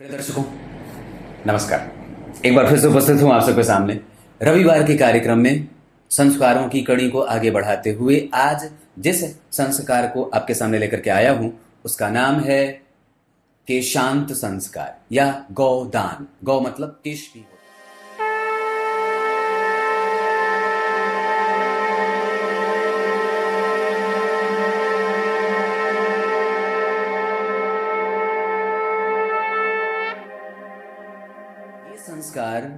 प्रिय दर्शकों, नमस्कार। एक बार फिर से उपस्थित हूं आप सबके सामने रविवार के कार्यक्रम में संस्कारों की कड़ी को आगे बढ़ाते हुए। आज जिस संस्कार को आपके सामने लेकर के आया हूं उसका नाम है केशांत संस्कार या गौदान। गौ मतलब केश भी होता है। ये संस्कार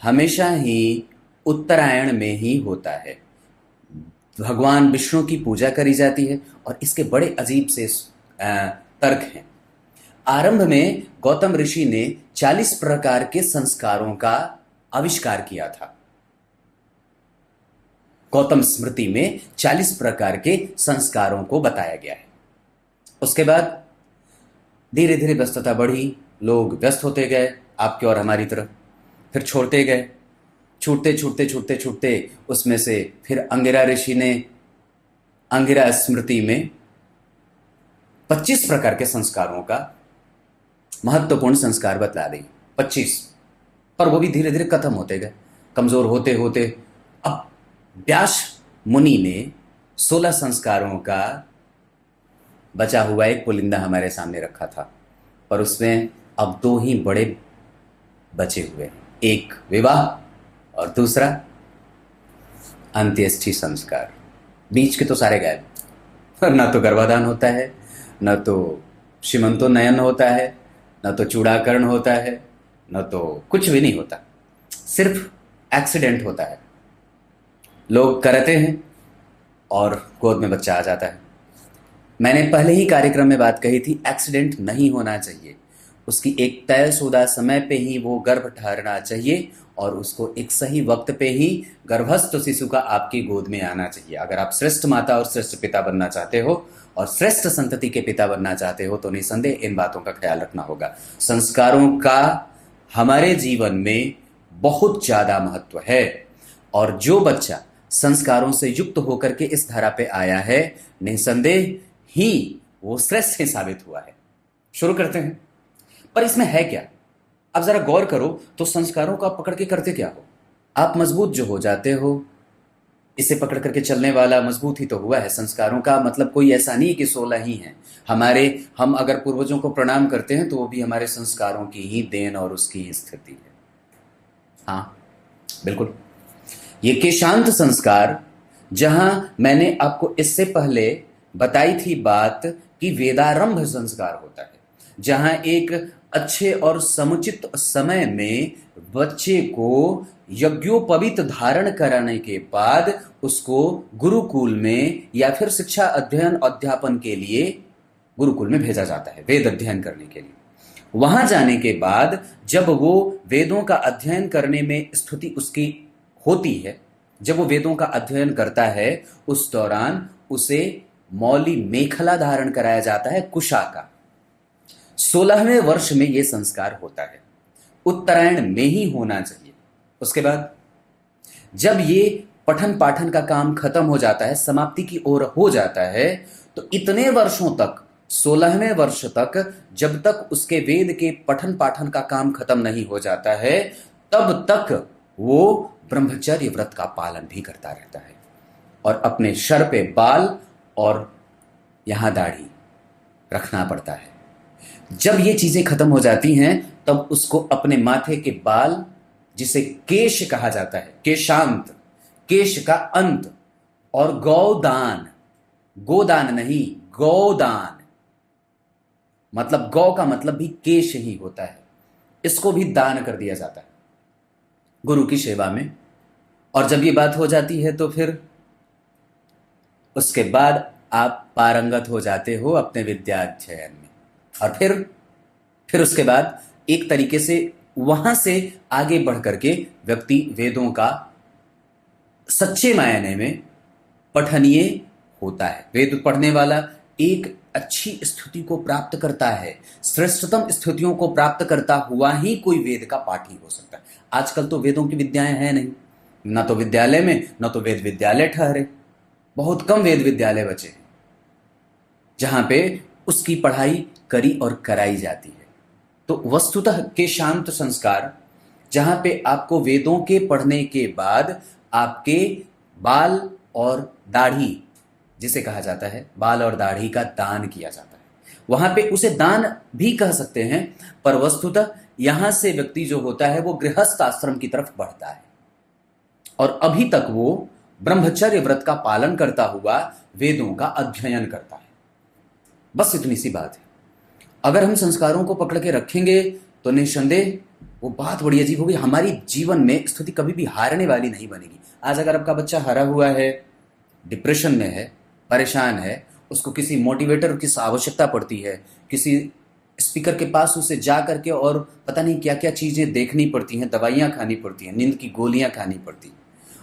हमेशा ही उत्तरायण में ही होता है। भगवान विष्णु की पूजा करी जाती है और इसके बड़े अजीब से तर्क हैं। आरंभ में गौतम ऋषि ने 40 प्रकार के संस्कारों का आविष्कार किया था। गौतम स्मृति में 40 प्रकार के संस्कारों को बताया गया है। उसके बाद धीरे धीरे व्यस्तता बढ़ी, लोग व्यस्त होते गए आपके और हमारी तरफ, फिर छोड़ते गए, छूटते छूटते छूटते छूटते उसमें से फिर अंगिरा ऋषि ने अंगिरा स्मृति में 25 प्रकार के संस्कारों का महत्वपूर्ण संस्कार बतला दी। 25, पर वो भी धीरे धीरे खत्म होते गए, कमजोर होते होते अब व्यास मुनि ने 16 संस्कारों का बचा हुआ एक पुलिंदा हमारे सामने रखा था, पर उसमें अब 2 ही बड़े बचे हुए, एक विवाह और दूसरा अंत्येष्टि संस्कार। बीच के तो सारे गायब। ना तो गर्भाधान होता है, ना तो सीमंतोन्नयन होता है, ना तो चूड़ाकरण होता है, ना तो कुछ भी नहीं होता, सिर्फ एक्सीडेंट होता है। लोग करते हैं और गोद में बच्चा आ जाता है। मैंने पहले ही कार्यक्रम में बात कही थी, एक्सीडेंट नहीं होना चाहिए। उसकी एक तयशुदा समय पे ही वो गर्भ ठहरना चाहिए और उसको एक सही वक्त पे ही गर्भस्थ शिशु का आपकी गोद में आना चाहिए। अगर आप श्रेष्ठ माता और श्रेष्ठ पिता बनना चाहते हो और श्रेष्ठ संतति के पिता बनना चाहते हो तो निसंदेह इन बातों का ख्याल रखना होगा। संस्कारों का हमारे जीवन में बहुत ज़्यादा महत्व है और जो बच्चा संस्कारों से युक्त होकर के इस धरा पे आया है, निसंदेह ही वो श्रेष्ठ ही साबित हुआ है। शुरू करते हैं। पर इसमें है क्या? अब जरा गौर करो तो संस्कारों को आप पकड़ के करते क्या हो? आप मजबूत जो हो जाते हो, इसे पकड़ करके चलने वाला मजबूत ही तो हुआ है। संस्कारों का मतलब कोई ऐसा नहीं कि 16 ही हैं। हम अगर पूर्वजों को प्रणाम करते हैं तो वो भी हमारे संस्कारों की ही देन और उसकी ही स्थिति है। हाँ, बिल्कुल। ये केशांत संस्कार, जहां मैंने आपको इससे पहले बताई थी बात कि वेदारंभ संस्कार होता है, जहां एक अच्छे और समुचित समय में बच्चे को यज्ञोपवीत धारण कराने के बाद उसको गुरुकुल में या फिर शिक्षा अध्ययन अध्यापन के लिए गुरुकुल में भेजा जाता है, वेद अध्ययन करने के लिए। वहां जाने के बाद जब वो वेदों का अध्ययन करने में स्थिति उसकी होती है, जब वो वेदों का अध्ययन करता है, उस दौरान उसे मौली मेखला धारण कराया जाता है, कुशा का। 16वें वर्ष में यह संस्कार होता है, उत्तरायण में ही होना चाहिए। उसके बाद जब ये पठन पाठन का काम खत्म हो जाता है, समाप्ति की ओर हो जाता है, तो इतने वर्षों तक, 16वें वर्ष तक, जब तक उसके वेद के पठन पाठन का काम खत्म नहीं हो जाता है, तब तक वो ब्रह्मचर्य व्रत का पालन भी करता रहता है और अपने सर पे बाल और यहां दाढ़ी रखना पड़ता है। जब ये चीजें खत्म हो जाती हैं तब उसको अपने माथे के बाल, जिसे केश कहा जाता है, केशांत, केश का अंत, और गौदान, गोदान नहीं, गौदान मतलब गौ का मतलब भी केश ही होता है, इसको भी दान कर दिया जाता है गुरु की सेवा में। और जब ये बात हो जाती है तो फिर उसके बाद आप पारंगत हो जाते हो अपने विद्याध्ययन में, और फिर उसके बाद एक तरीके से वहां से आगे बढ़ करके व्यक्ति वेदों का सच्चे मायने में पठनीय होता है। वेद पढ़ने वाला एक अच्छी स्थिति को प्राप्त करता है, श्रेष्ठतम स्थितियों को प्राप्त करता हुआ ही कोई वेद का पाठी हो सकता है। आजकल तो वेदों की विद्याएं हैं नहीं, ना तो विद्यालय में, ना तो वेद विद्यालय ठहरे। बहुत कम वेद विद्यालय बचे हैं जहां पे उसकी पढ़ाई करी और कराई जाती है। तो वस्तुतः के शांत संस्कार, जहां पे आपको वेदों के पढ़ने के बाद आपके बाल और दाढ़ी, जिसे कहा जाता है बाल और दाढ़ी का दान किया जाता है, वहां पे उसे दान भी कह सकते हैं, पर वस्तुतः यहां से व्यक्ति जो होता है वो गृहस्थ आश्रम की तरफ बढ़ता है और अभी तक वो ब्रह्मचर्य व्रत का पालन करता हुआ वेदों का अध्ययन करता है। बस इतनी सी बात है। अगर हम संस्कारों को पकड़ के रखेंगे तो निस्संदेह वो बात बड़ी अजीब होगी, हमारी जीवन में स्थिति कभी भी हारने वाली नहीं बनेगी। आज अगर आपका बच्चा हारा हुआ है, डिप्रेशन में है, परेशान है, उसको किसी मोटिवेटर की आवश्यकता पड़ती है, किसी स्पीकर के पास उसे जा करके और पता नहीं क्या क्या चीज़ें देखनी पड़ती हैं, दवाइयाँ खानी पड़ती हैं, नींद की गोलियाँ खानी पड़ती हैं,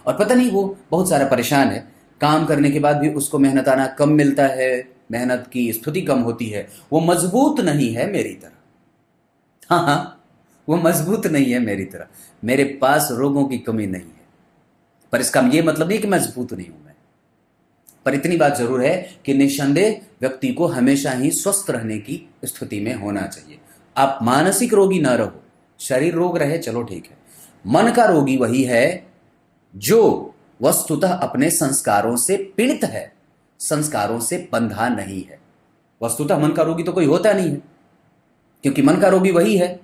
और पता नहीं वो बहुत सारा परेशान है, काम करने के बाद भी उसको मेहनताना कम मिलता है, मेहनत की स्थिति कम होती है, वो मजबूत नहीं है मेरी तरह। हाँ हाँ, वो मजबूत नहीं है मेरी तरह। मेरे पास रोगों की कमी नहीं है, पर इसका ये मतलब नहीं कि मजबूत नहीं हूं मैं। पर इतनी बात जरूर है कि निस्संदेह व्यक्ति को हमेशा ही स्वस्थ रहने की स्थिति में होना चाहिए। आप मानसिक रोगी ना रहो, शरीर रोग रहे चलो ठीक है, मन का रोगी वही है जो वस्तुतः अपने संस्कारों से पीड़ित है, संस्कारों से बंधा नहीं है। वस्तुतः मन का रोगी तो कोई होता नहीं है, क्योंकि मन का रोगी वही है।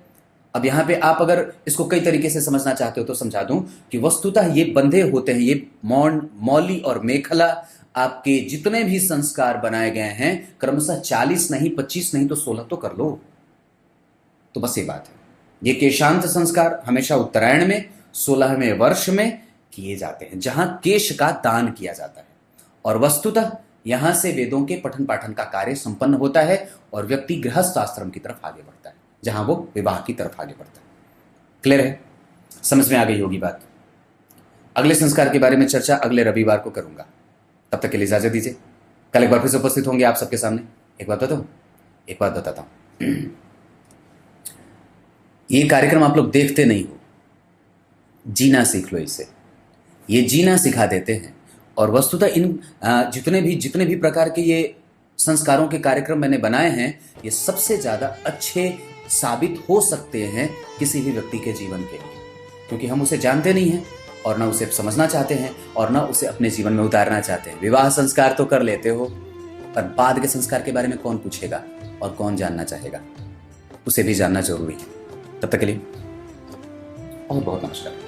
अब यहां पे आप अगर इसको कई तरीके से समझना चाहते हो तो समझा दूं कि वस्तुतः ये बंधे होते हैं, ये मौली और मेखला, आपके जितने भी संस्कार बनाए गए हैं क्रमशः 40 नहीं, 25 नहीं तो 16 तो कर लो। तो बस ये बात है। ये केशांत संस्कार हमेशा उत्तरायण में 16वें वर्ष में किए जाते हैं, जहां केश का दान किया जाता है, और वस्तुतः यहां से वेदों के पठन पाठन का कार्य संपन्न होता है और व्यक्ति गृहस्थ आश्रम की तरफ आगे बढ़ता है, जहां वो विवाह की तरफ आगे बढ़ता है। क्लियर है? समझ में आ गई होगी बात। अगले संस्कार के बारे में चर्चा अगले रविवार को करूंगा। तब तक के लिए इजाजत दीजिए। कल एक बार फिर से उपस्थित होंगे आप सबके सामने। एक बात बताता हूं, ये कार्यक्रम आप लोग देखते नहीं हो, जीना सीख लो इसे। ये जीना सिखा देते हैं, और वस्तुतः इन जितने भी प्रकार के ये संस्कारों के कार्यक्रम मैंने बनाए हैं, ये सबसे ज़्यादा अच्छे साबित हो सकते हैं किसी भी व्यक्ति के जीवन के लिए, क्योंकि हम उसे जानते नहीं हैं और ना उसे समझना चाहते हैं और ना उसे अपने जीवन में उतारना चाहते हैं। विवाह संस्कार तो कर लेते हो, पर बाद के संस्कार के बारे में कौन पूछेगा और कौन जानना चाहेगा? उसे भी जानना जरूरी है। तब तक के लिए और बहुत नमस्कार।